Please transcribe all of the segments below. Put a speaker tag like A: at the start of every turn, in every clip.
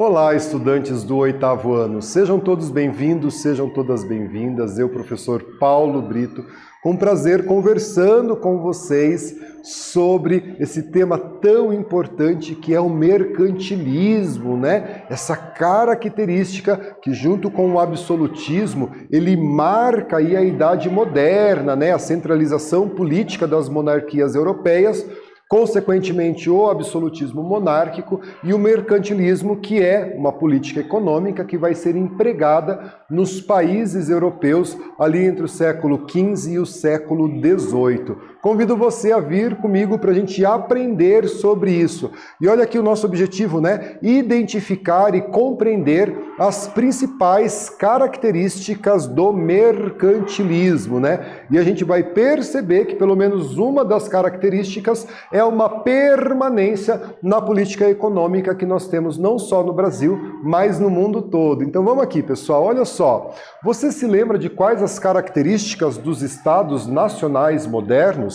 A: Olá, estudantes do 8º ano. Sejam todos bem-vindos, sejam todas bem-vindas. Eu, professor Paulo Brito, com prazer conversando com vocês sobre esse tema tão importante que é o mercantilismo, né? Essa característica que, junto com o absolutismo, ele marca aí a Idade Moderna, né? A centralização política das monarquias europeias, consequentemente o absolutismo monárquico e o mercantilismo, que é uma política econômica que vai ser empregada nos países europeus ali entre o século XV e o século XVIII. Convido você a vir comigo para a gente aprender sobre isso. E olha aqui o nosso objetivo, né? Identificar e compreender as principais características do mercantilismo, né? E a gente vai perceber que pelo menos uma das características é uma permanência na política econômica que nós temos não só no Brasil, mas no mundo todo. Então vamos aqui, pessoal, olha só. Você se lembra de quais as características dos estados nacionais modernos?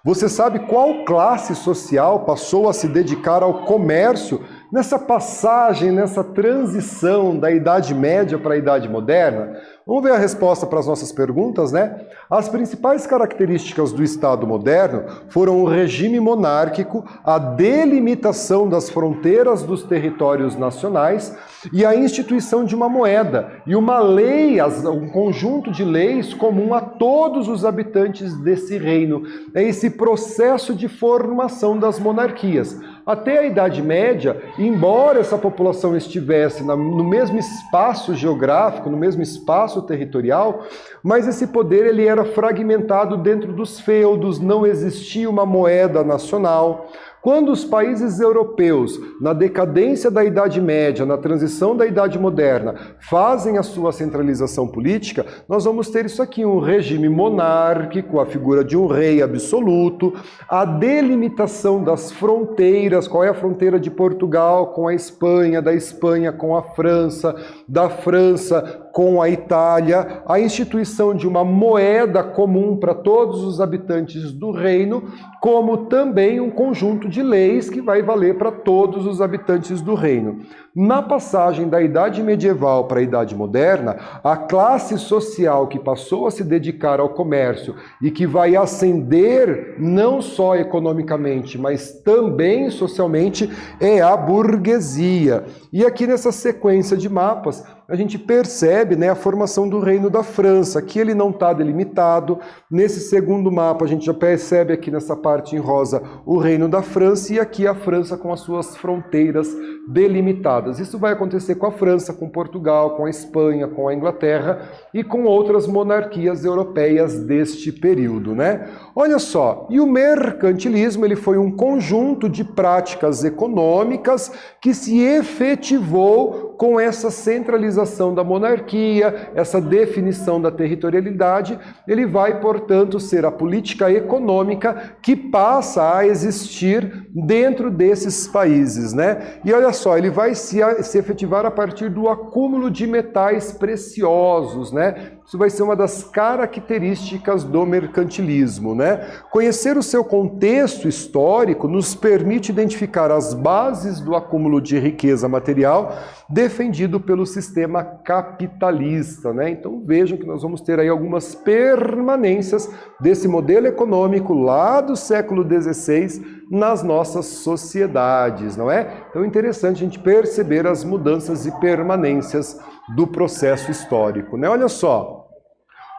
A: Você sabe qual classe social passou a se dedicar ao comércio nessa passagem, nessa transição da Idade Média para a Idade Moderna? Vamos ver a resposta para as nossas perguntas, né? As principais características do Estado moderno foram o regime monárquico, a delimitação das fronteiras dos territórios nacionais e a instituição de uma moeda e uma lei, um conjunto de leis comum a todos os habitantes desse reino. É esse processo de formação das monarquias. Até a Idade Média, embora essa população estivesse no mesmo espaço geográfico, no mesmo espaço territorial, mas esse poder ele era fragmentado dentro dos feudos, não existia uma moeda nacional. Quando os países europeus, na decadência da Idade Média, na transição da Idade Moderna, fazem a sua centralização política, nós vamos ter isso aqui, um regime monárquico, a figura de um rei absoluto, a delimitação das fronteiras, qual é a fronteira de Portugal com a Espanha, da Espanha com a França, da França com a Itália, a instituição de uma moeda comum para todos os habitantes do reino, como também um conjunto de leis que vai valer para todos os habitantes do reino. Na passagem da Idade Medieval para a Idade Moderna, a classe social que passou a se dedicar ao comércio e que vai ascender não só economicamente, mas também socialmente, é a burguesia. E aqui nessa sequência de mapas, a gente percebe, né, a formação do Reino da França. Aqui ele não está delimitado. Nesse segundo mapa, a gente já percebe aqui nessa parte em rosa o Reino da França e aqui a França com as suas fronteiras delimitadas. Isso vai acontecer com a França, com Portugal, com a Espanha, com a Inglaterra e com outras monarquias europeias deste período, né? Olha só, e o mercantilismo ele foi um conjunto de práticas econômicas que se efetivou com essa centralização da monarquia, essa definição da territorialidade. Ele vai, portanto, ser a política econômica que passa a existir dentro desses países, né? E olha só, ele vai se efetivar a partir do acúmulo de metais preciosos, né? Isso vai ser uma das características do mercantilismo, né? Conhecer o seu contexto histórico nos permite identificar as bases do acúmulo de riqueza material defendido pelo sistema capitalista, né? Então vejam que nós vamos ter aí algumas permanências desse modelo econômico lá do século XVI nas nossas sociedades, não é? Então é interessante a gente perceber as mudanças e permanências do processo histórico, né? Olha só.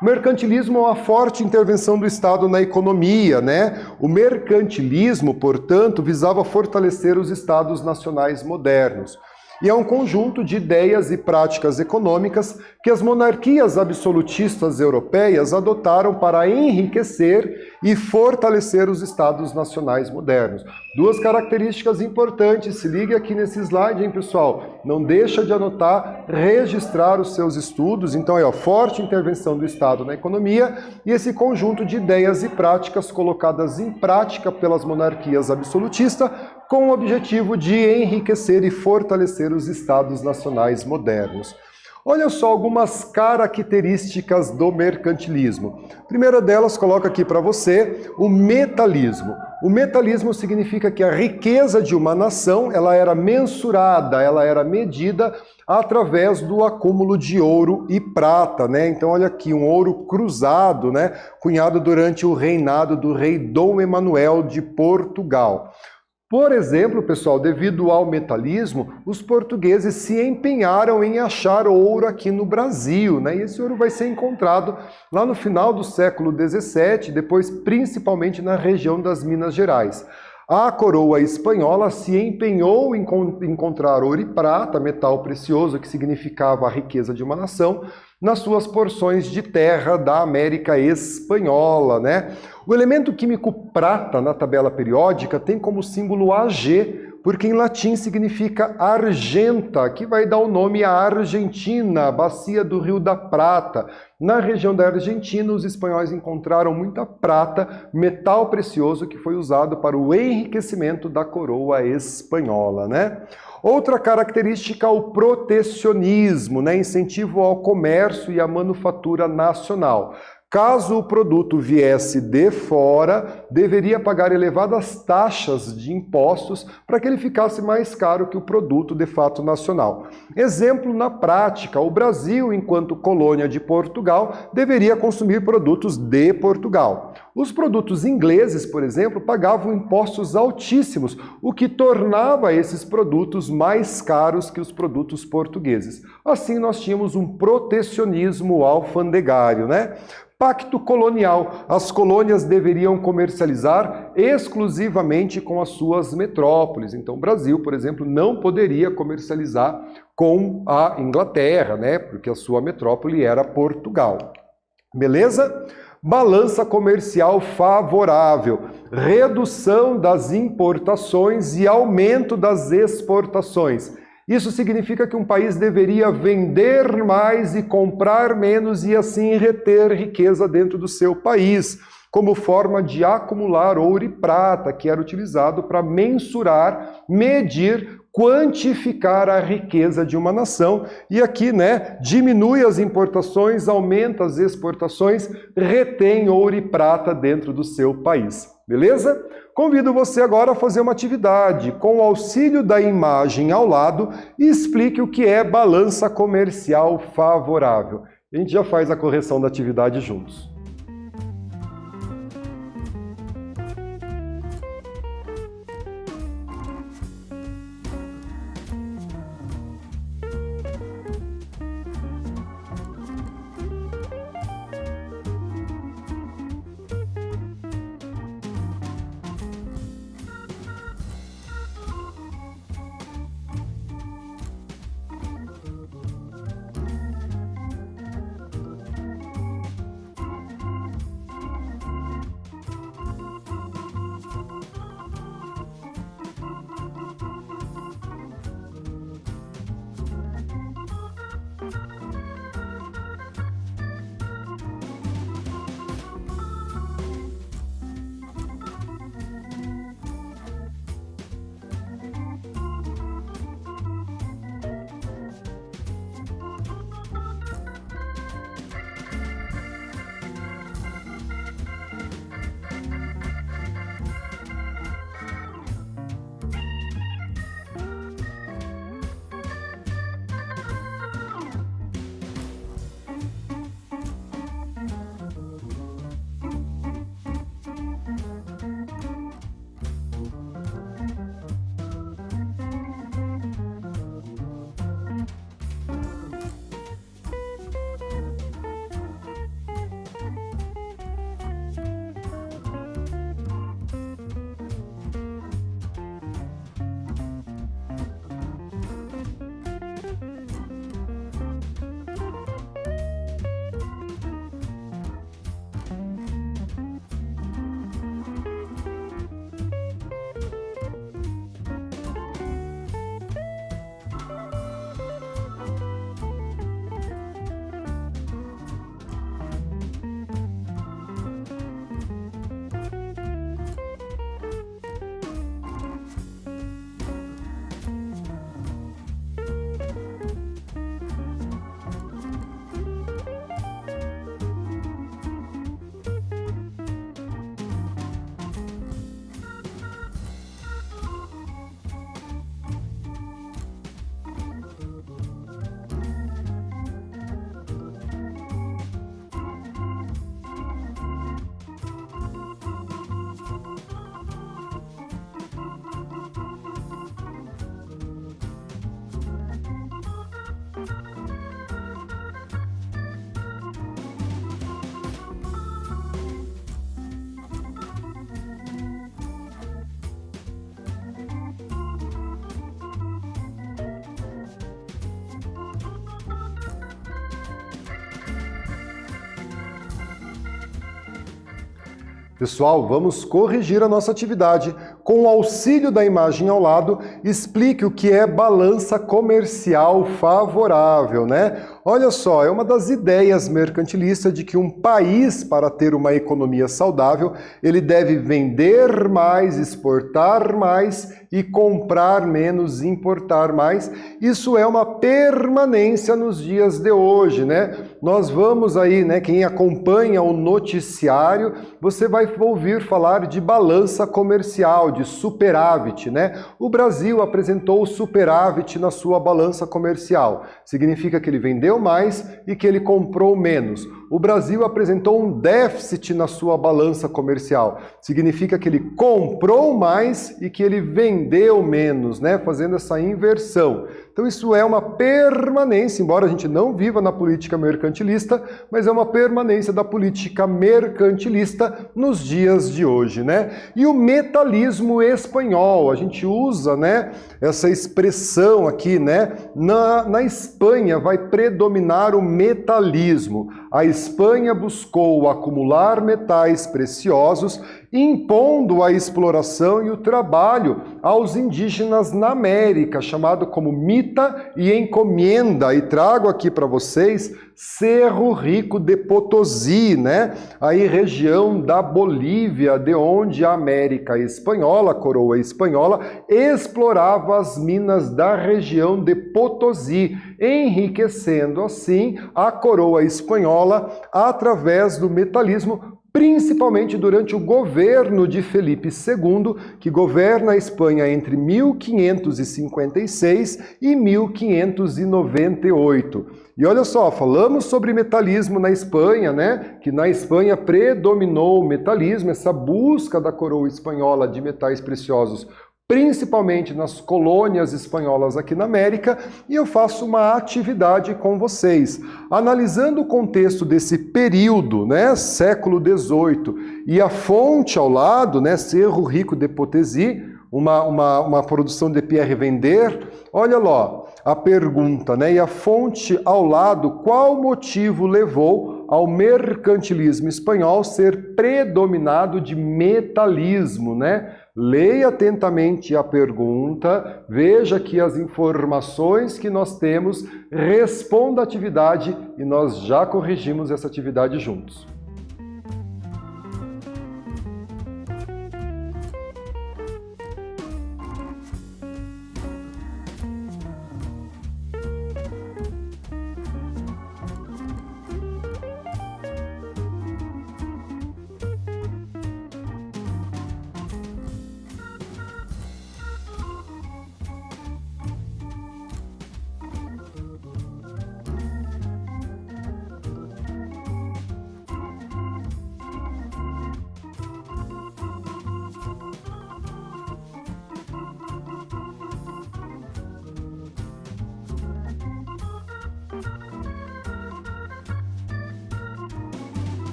A: O mercantilismo é uma forte intervenção do Estado na economia, né? O mercantilismo, portanto, visava fortalecer os Estados nacionais modernos. E é um conjunto de ideias e práticas econômicas que as monarquias absolutistas europeias adotaram para enriquecer e fortalecer os Estados nacionais modernos. Duas características importantes, se ligue aqui nesse slide, hein, pessoal? Não deixa de anotar, registrar os seus estudos. Então, forte intervenção do Estado na economia e esse conjunto de ideias e práticas colocadas em prática pelas monarquias absolutistas com o objetivo de enriquecer e fortalecer os Estados nacionais modernos. Olha só algumas características do mercantilismo. A primeira delas, coloca aqui para você, o metalismo. O metalismo significa que a riqueza de uma nação, ela era mensurada, ela era medida através do acúmulo de ouro e prata, né? Então olha aqui, um ouro cruzado, né? Cunhado durante o reinado do rei Dom Emanuel de Portugal. Por exemplo, pessoal, devido ao metalismo, os portugueses se empenharam em achar ouro aqui no Brasil, né? E esse ouro vai ser encontrado lá no final do século XVII, depois principalmente na região das Minas Gerais. A coroa espanhola se empenhou em encontrar ouro e prata, metal precioso que significava a riqueza de uma nação, nas suas porções de terra da América Espanhola, né? O elemento químico prata na tabela periódica tem como símbolo Ag, porque em latim significa argenta, que vai dar o nome à Argentina, a bacia do Rio da Prata. Na região da Argentina, os espanhóis encontraram muita prata, metal precioso que foi usado para o enriquecimento da coroa espanhola, né? Outra característica, o protecionismo, né? Incentivo ao comércio e à manufatura nacional. Caso o produto viesse de fora, deveria pagar elevadas taxas de impostos para que ele ficasse mais caro que o produto de fato nacional. Exemplo na prática, o Brasil, enquanto colônia de Portugal, deveria consumir produtos de Portugal. Os produtos ingleses, por exemplo, pagavam impostos altíssimos, o que tornava esses produtos mais caros que os produtos portugueses. Assim, nós tínhamos um protecionismo alfandegário, né? Pacto colonial. As colônias deveriam comercializar exclusivamente com as suas metrópoles. Então, o Brasil, por exemplo, não poderia comercializar com a Inglaterra, né? Porque a sua metrópole era Portugal. Beleza? Balança comercial favorável, redução das importações e aumento das exportações. Isso significa que um país deveria vender mais e comprar menos e assim reter riqueza dentro do seu país, como forma de acumular ouro e prata, que era utilizado para mensurar, medir, quantificar a riqueza de uma nação. E aqui, né, diminui as importações, aumenta as exportações, retém ouro e prata dentro do seu país. Beleza? Convido você agora a fazer uma atividade. Com o auxílio da imagem ao lado, explique o que é balança comercial favorável. A gente já faz a correção da atividade juntos. Pessoal, vamos corrigir a nossa atividade. Com o auxílio da imagem ao lado, explique o que é balança comercial favorável, né? Olha só, é uma das ideias mercantilistas de que um país, para ter uma economia saudável, ele deve vender mais, exportar mais e comprar menos, importar mais. Isso é uma permanência nos dias de hoje, né? Nós vamos aí, né, quem acompanha o noticiário, você vai ouvir falar de balança comercial, de superávit, né? O Brasil apresentou superávit na sua balança comercial. Significa que ele vendeu mais e que ele comprou menos. O Brasil apresentou um déficit na sua balança comercial. Significa que ele comprou mais e que ele vendeu menos, né? Fazendo essa inversão. Então isso é uma permanência, embora a gente não viva na política mercantilista, mas é uma permanência da política mercantilista nos dias de hoje, né? E o metalismo espanhol, a gente usa, né, essa expressão aqui, né? Na Espanha vai predominar o metalismo. A Espanha buscou acumular metais preciosos, impondo a exploração e o trabalho aos indígenas na América, chamado como mita e encomienda. E trago aqui para vocês Cerro Rico de Potosí, né? Aí região da Bolívia, de onde a América espanhola, a coroa espanhola, explorava as minas da região de Potosí, enriquecendo assim a coroa espanhola através do metalismo, principalmente durante o governo de Felipe II, que governa a Espanha entre 1556 e 1598. E olha só, falamos sobre metalismo na Espanha, né? Que na Espanha predominou o metalismo, essa busca da coroa espanhola de metais preciosos, principalmente nas colônias espanholas aqui na América, e eu faço uma atividade com vocês, analisando o contexto desse período, né, século XVIII, e a fonte ao lado, né, Cerro Rico de Potosí, uma produção de Pierre Vender. Olha lá, a pergunta, né, e a fonte ao lado, qual motivo levou ao mercantilismo espanhol ser predominado de metalismo, né? Leia atentamente a pergunta, veja aqui as informações que nós temos, responda a atividade e nós já corrigimos essa atividade juntos.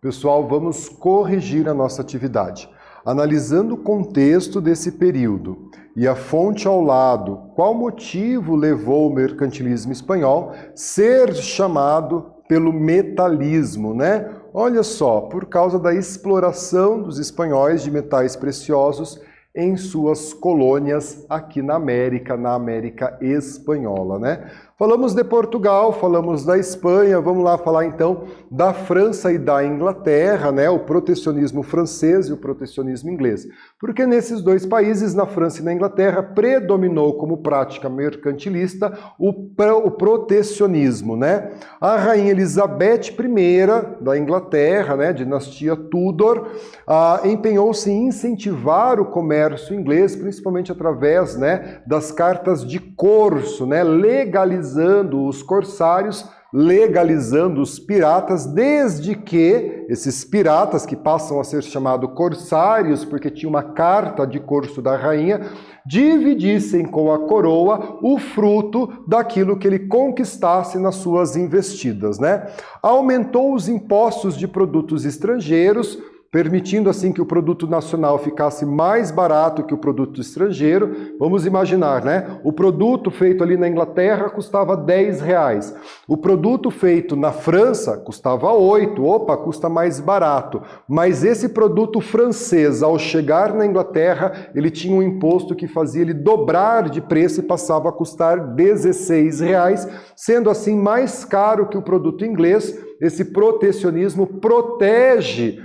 A: Pessoal, vamos corrigir a nossa atividade. Analisando o contexto desse período e a fonte ao lado, qual motivo levou o mercantilismo espanhol a ser chamado pelo metalismo, né? Olha só, por causa da exploração dos espanhóis de metais preciosos em suas colônias aqui na América Espanhola, né? Falamos de Portugal, falamos da Espanha, vamos lá falar então da França e da Inglaterra, né? O protecionismo francês e o protecionismo inglês. Porque nesses dois países, na França e na Inglaterra, predominou como prática mercantilista o protecionismo, né? A rainha Elizabeth I da Inglaterra, né, dinastia Tudor, empenhou-se em incentivar o comércio inglês, principalmente através, né, das cartas de corso, né, legalizando os corsários, legalizando os piratas, desde que esses piratas, que passam a ser chamados corsários, porque tinha uma carta de corso da rainha, dividissem com a coroa o fruto daquilo que ele conquistasse nas suas investidas, né? Aumentou os impostos de produtos estrangeiros, permitindo assim que o produto nacional ficasse mais barato que o produto estrangeiro. Vamos imaginar, né? O produto feito ali na Inglaterra custava R$10. O produto feito na França custava 8. Opa, custa mais barato. Mas esse produto francês, ao chegar na Inglaterra, ele tinha um imposto que fazia ele dobrar de preço e passava a custar R$16, sendo assim mais caro que o produto inglês. Esse protecionismo protege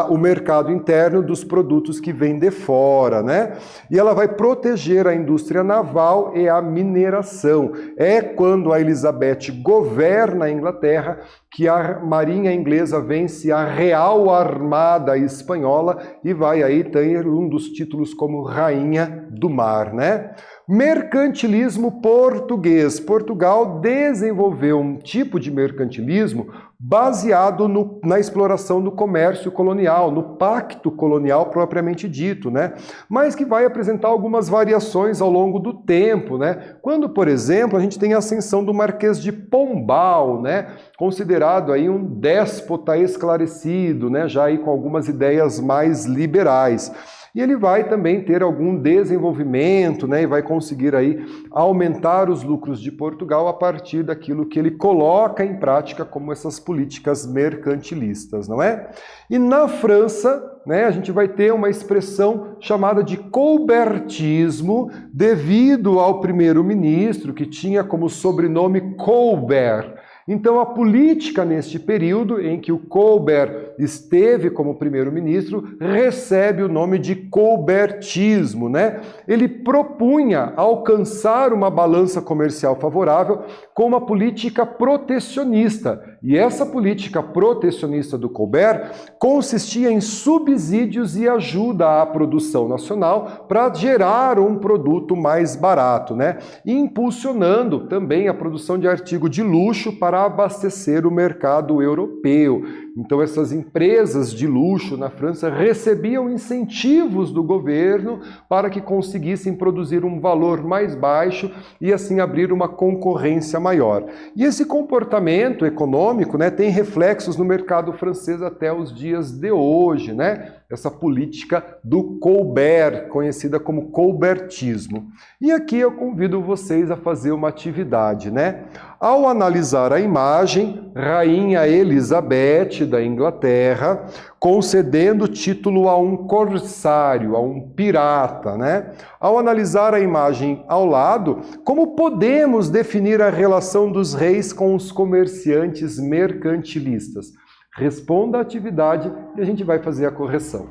A: o mercado interno dos produtos que vêm de fora, né? E ela vai proteger a indústria naval e a mineração. É quando a Elizabeth governa a Inglaterra que a marinha inglesa vence a Real Armada Espanhola e vai aí ter um dos títulos como Rainha do Mar, né? Mercantilismo português. Portugal desenvolveu um tipo de mercantilismo baseado na exploração do comércio colonial, no pacto colonial propriamente dito, né? Mas que vai apresentar algumas variações ao longo do tempo, né? Quando, por exemplo, a gente tem a ascensão do Marquês de Pombal, né? Considerado aí um déspota esclarecido, né? Já aí com algumas ideias mais liberais. E ele vai também ter algum desenvolvimento, né, e vai conseguir aí aumentar os lucros de Portugal a partir daquilo que ele coloca em prática como essas políticas mercantilistas, não é? E na França, né, a gente vai ter uma expressão chamada de colbertismo, devido ao primeiro-ministro, que tinha como sobrenome Colbert. Então, a política neste período em que o Colbert esteve como primeiro-ministro recebe o nome de colbertismo, né? Ele propunha alcançar uma balança comercial favorável com uma política protecionista. E essa política protecionista do Colbert consistia em subsídios e ajuda à produção nacional para gerar um produto mais barato, né? E impulsionando também a produção de artigo de luxo para abastecer o mercado europeu. Então essas empresas de luxo na França recebiam incentivos do governo para que conseguissem produzir um valor mais baixo e assim abrir uma concorrência maior. E esse comportamento econômico, né, tem reflexos no mercado francês até os dias de hoje, né? Essa política do Colbert, conhecida como colbertismo. E aqui eu convido vocês a fazer uma atividade, né? Ao analisar a imagem, Rainha Elizabeth da Inglaterra, concedendo título a um corsário, a um pirata, né? Ao analisar a imagem ao lado, como podemos definir a relação dos reis com os comerciantes mercantilistas? Responda a atividade e a gente vai fazer a correção.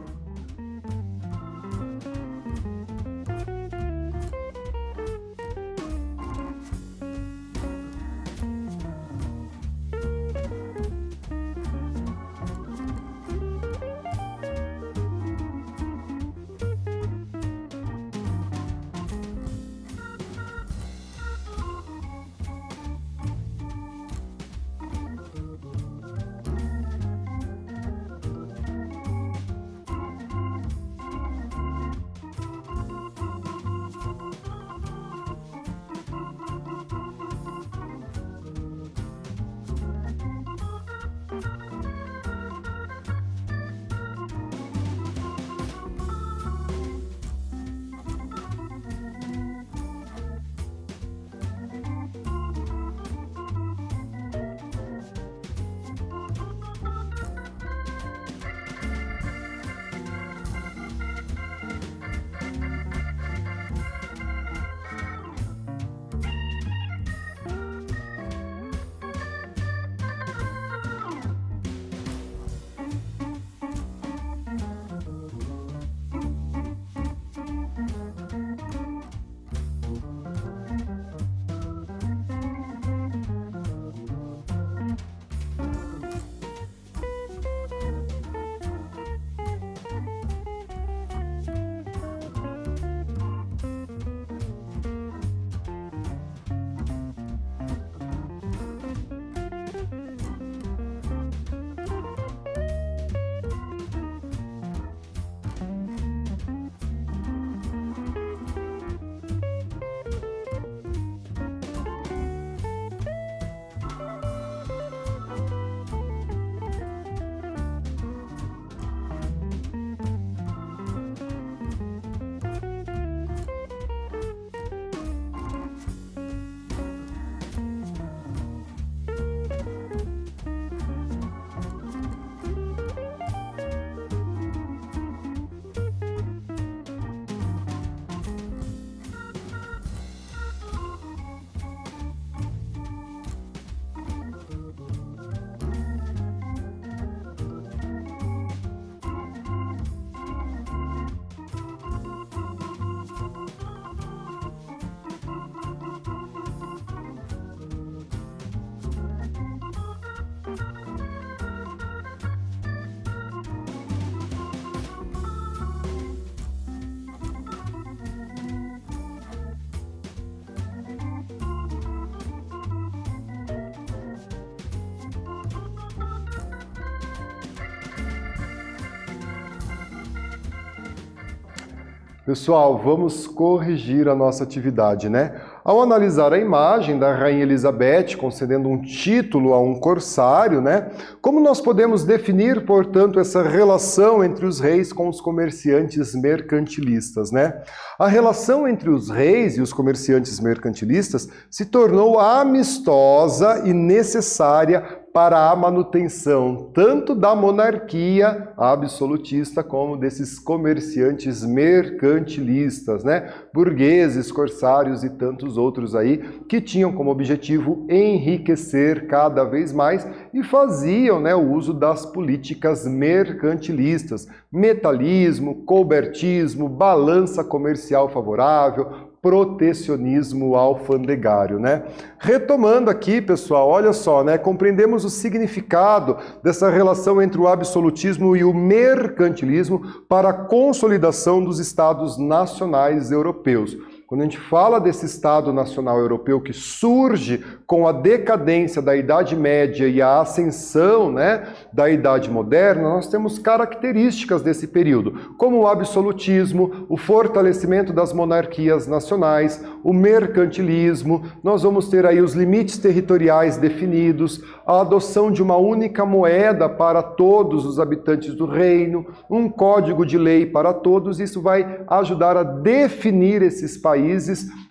A: Pessoal, vamos corrigir a nossa atividade, né? Ao analisar a imagem da Rainha Elizabeth concedendo um título a um corsário, né? Como nós podemos definir, portanto, essa relação entre os reis com os comerciantes mercantilistas, né? A relação entre os reis e os comerciantes mercantilistas se tornou amistosa e necessária para a manutenção tanto da monarquia absolutista como desses comerciantes mercantilistas, né? Burgueses, corsários e tantos outros aí que tinham como objetivo enriquecer cada vez mais e faziam, né, o uso das políticas mercantilistas, metalismo, colbertismo, balança comercial favorável, protecionismo alfandegário, né? Retomando aqui, pessoal, olha só, né? Compreendemos o significado dessa relação entre o absolutismo e o mercantilismo para a consolidação dos Estados nacionais europeus. Quando a gente fala desse Estado Nacional Europeu que surge com a decadência da Idade Média e a ascensão, né, da Idade Moderna, nós temos características desse período, como o absolutismo, o fortalecimento das monarquias nacionais, o mercantilismo, nós vamos ter aí os limites territoriais definidos, a adoção de uma única moeda para todos os habitantes do reino, um código de lei para todos. Isso vai ajudar a definir esses países,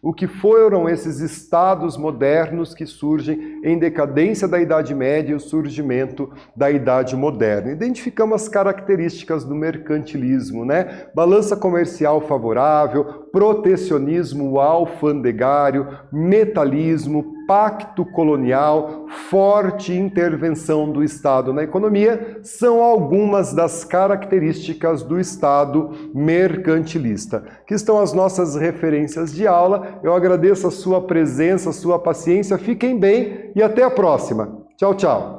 A: o que foram esses estados modernos que surgem em decadência da Idade Média e o surgimento da Idade Moderna. Identificamos as características do mercantilismo, né? Balança comercial favorável, protecionismo alfandegário, metalismo, pacto colonial, forte intervenção do Estado na economia, são algumas das características do Estado mercantilista. Aqui estão as nossas referências de aula. Eu agradeço a sua presença, a sua paciência. Fiquem bem e até a próxima. Tchau, tchau.